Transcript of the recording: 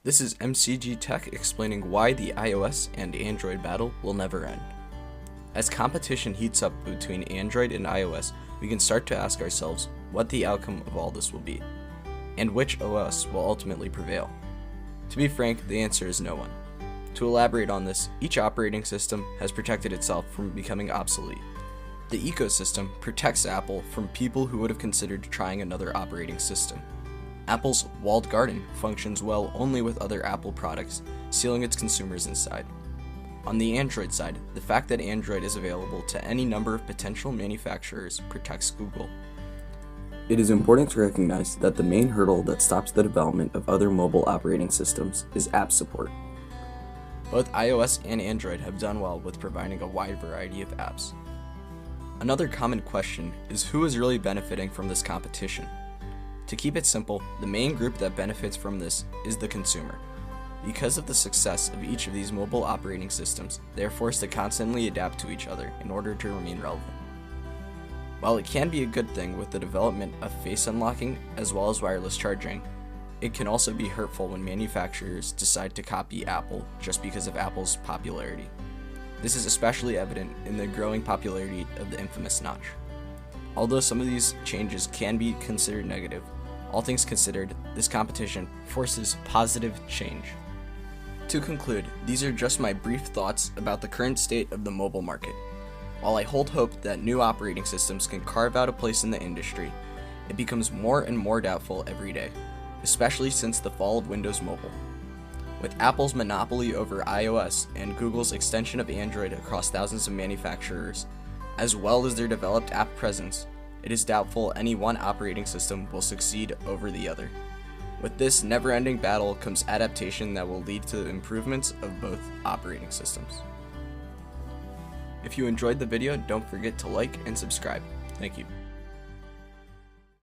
This is MCG Tech explaining why the iOS and Android battle will never end. As competition heats up between Android and iOS, we can start to ask ourselves what the outcome of all this will be, and which OS will ultimately prevail. To be frank, the answer is no one. To elaborate on this, each operating system has protected itself from becoming obsolete. The ecosystem protects Apple from people who would have considered trying another operating system. Apple's walled garden functions well only with other Apple products, sealing its consumers inside. On the Android side, the fact that Android is available to any number of potential manufacturers protects Google. It is important to recognize that the main hurdle that stops the development of other mobile operating systems is app support. Both iOS and Android have done well with providing a wide variety of apps. Another common question is who is really benefiting from this competition? To keep it simple, the main group that benefits from this is the consumer. Because of the success of each of these mobile operating systems, they are forced to constantly adapt to each other in order to remain relevant. While it can be a good thing with the development of face unlocking as well as wireless charging, it can also be hurtful when manufacturers decide to copy Apple just because of Apple's popularity. This is especially evident in the growing popularity of the infamous notch. Although some of these changes can be considered negative, all things considered, this competition forces positive change. To conclude, these are just my brief thoughts about the current state of the mobile market. While I hold hope that new operating systems can carve out a place in the industry, it becomes more and more doubtful every day, especially since the fall of Windows Mobile. With Apple's monopoly over iOS and Google's extension of Android across thousands of manufacturers, as well as their developed app presence, it is doubtful any one operating system will succeed over the other. With this never-ending battle comes adaptation that will lead to improvements of both operating systems. If you enjoyed the video, don't forget to like and subscribe. Thank you.